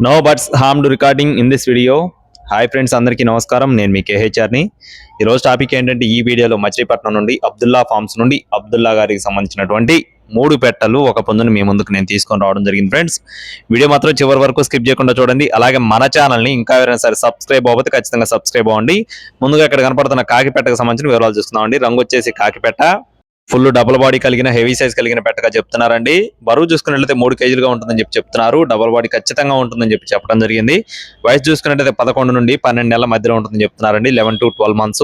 No buts harmed recording in this video. Hi friends, అందరికీ నమస్కారం. నేను మీ కేహెచ్ఆర్ని. ఈరోజు టాపిక్ ఏంటంటే, ఈ వీడియోలో మచిలీపట్నం నుండి అబ్దుల్లా ఫార్మ్స్ నుండి అబ్దుల్లా గారికి సంబంధించినటువంటి 3 పెట్టలు ఒక పొందును మీ ముందుకు నేను తీసుకొని రావడం జరిగింది. ఫ్రెండ్స్, వీడియో మాత్రం చివరి వరకు స్కిప్ చేయకుండా చూడండి. అలాగే మన ఛానల్ని ఇంకా ఎవరైనా సరే సబ్స్క్రైబ్ అవ్వకపోతే ఖచ్చితంగా సబ్స్క్రైబ్ అవ్వండి. ముందుగా ఇక్కడ కనపడుతున్న కాకిపెట్టకు సంబంధించిన వివరాలు చూస్తున్నామండి. రంగు వచ్చేసి కాకిపెట్ట, ఫుల్ డబుల్ బాడీ కలిగిన హెవీ సైజ్ కలిగిన పెట్టగా చెప్తున్నారండి. బరువు చూసుకున్నట్లయితే 3 కేజీలుగా ఉంటుందని చెప్తున్నారు. డబుల్ బాడీ ఖచ్చితంగా ఉంటుందని చెప్పడం జరిగింది. వయసు చూసుకున్నట్లయితే 11 నుండి 12 నెలల మధ్యలో ఉంటుందని చెప్తున్నారండి. 11 to 12 months.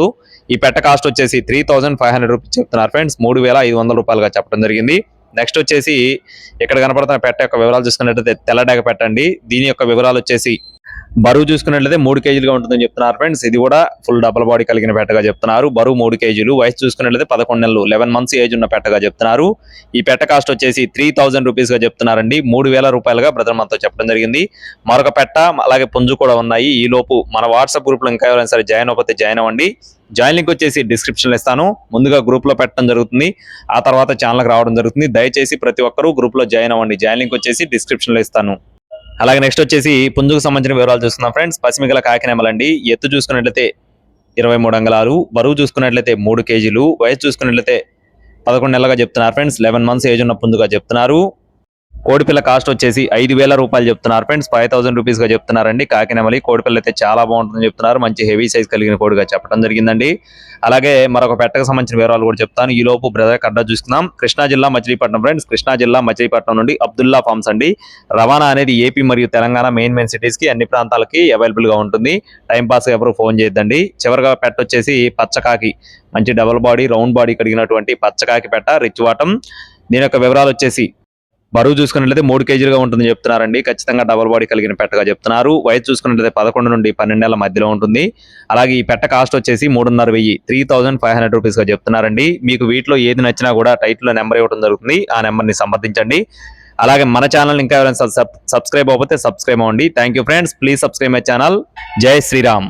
ఈ పెట్ట కాస్ట్ వచ్చేసి 3500 రూపీస్ చెప్తున్నారు ఫ్రెండ్స్. 3500 రూపాయలుగా చెప్పడం జరిగింది. నెక్స్ట్ వచ్చేసి ఇక్కడ కనపడుతున్న పెట్ట యొక్క వివరాలు చూసుకున్నట్లయితే తెల్లడగ పెట్టండి. దీని యొక్క వివరాలు వచ్చేసి బరువు చూసుకున్నట్లయితే 3 కేజీలుగా ఉంటుందని చెప్తున్నారు ఫ్రెండ్స్. ఇది కూడా ఫుల్ డబుల్ బాడీ కలిగిన పెట్టగా చెప్తున్నారు. బరువు 3 కేజీలు. వయసు చూసుకున్నట్లయితే 11 నెలలు, 11 months ఏజ్ ఉన్న పెట్టగా చెప్తున్నారు. ఈ పెట్ట కాస్ట్ వచ్చేసి 3000 రూపీస్ గా చెప్తున్నారండి. 3000 రూపాయలుగా బ్రదర్ మనతో చెప్పడం జరిగింది. మరొక పెట్ట అలాగే పుంజు కూడా ఉన్నాయి. ఈ లోపు మన వాట్సాప్ గ్రూప్ లో ఇంకా ఎవరైనా సరే జాయిన్ అవ్వకపోతే జాయిన్ అవ్వండి. జాయిన్ లింక్ వచ్చేసి డిస్క్రిప్షన్ లో ఇస్తాను. ముందుగా గ్రూప్ లో పెట్టడం జరుగుతుంది, ఆ తర్వాత ఛానల్కి రావడం జరుగుతుంది. దయచేసి ప్రతి ఒక్కరూ గ్రూప్ లో జాయిన్ అవ్వండి. జాయిన్ లింక్ వచ్చేసి డిస్క్రిప్షన్ లో ఇస్తాను. అలాగే నెక్స్ట్ వచ్చేసి పుంజుకు సంబంధించిన వివరాలు చూస్తున్నాం ఫ్రెండ్స్. పసిమిగల కాకినెమలండి. ఎత్తు చూసుకున్నట్లయితే 23 అంగుళాలు, బరువు చూసుకున్నట్లయితే 3 కేజీలు, వయసు చూసుకున్నట్లయితే 11 నెలలుగా చెప్తున్నారు ఫ్రెండ్స్. 11 months ఏజ్ ఉన్న పుంజుగా చెప్తున్నారు. కోడిపిల్ల కాస్ట్ వచ్చేసి 5000 రూపాయలు చెప్తున్నారు ఫ్రెండ్స్. 5000 రూపీస్ గా చెప్తున్నారండి. కాకినెమలి కోడిపిల్ల అయితే చాలా బాగుంటుందని చెప్తున్నారు. మంచి హెవీ సైజ్ కలిగిన కోడిగా చెప్పడం జరిగిందండి. అలాగే మరొక పెట్టకు సంబంధించిన వివరాలు కూడా చెప్తాను. ఈ లోపు బ్రదర్ అడ్రస్ చూసుకుందాం. కృష్ణా జిల్లా మచిలీపట్నం ఫ్రెండ్స్. కృష్ణా జిల్లా మచిలీపట్నం నుండి అబ్దుల్లా ఫార్మ్స్ అండి. రవాణా అనేది ఏపీ మరియు తెలంగాణ మెయిన్ సిటీస్ కి అన్ని ప్రాంతాలకి అవైలబుల్ గా ఉంటుంది. టైం పాస్ ఎవరు ఫోన్ చేయొద్దండి. చివరిగా పెట్ట వచ్చేసి పచ్చకాకి, మంచి డబుల్ బాడీ రౌండ్ బాడీ కలిగినటువంటి పచ్చకాకి పెట్ట, రిచ్ వాటం. దీని యొక్క వివరాలు వచ్చేసి బరువు చూసుకున్నట్లయితే 3 కేజీలుగా ఉంటుందని చెప్తున్నారండి. ఖచ్చితంగా డబుల్ బాడీ కలిగిన పెట్టగా చెప్తున్నారు. వయసు చూసుకున్నట్లయితే 11 నుండి 12 నెలల మధ్యలో ఉంటుంది. అలాగే ఈ పెట్ట కాస్ట్ వచ్చేసి 3500, 3500 రూపీస్ గా చెప్తున్నారండి. మీకు వీటిలో ఏది నచ్చినా కూడా టైటిల్ లో నెంబర్ ఇవ్వడం జరుగుతుంది. ఆ నెంబర్ ని సంప్రదించండి. అలాగే మన ఛానల్ ఇంకా ఎవరైనా సబ్స్క్రైబ్ అవ్వకపోతే సబ్స్క్రైబ్ అవ్వండి. Thank you friends. Please subscribe my channel. జై శ్రీరామ్.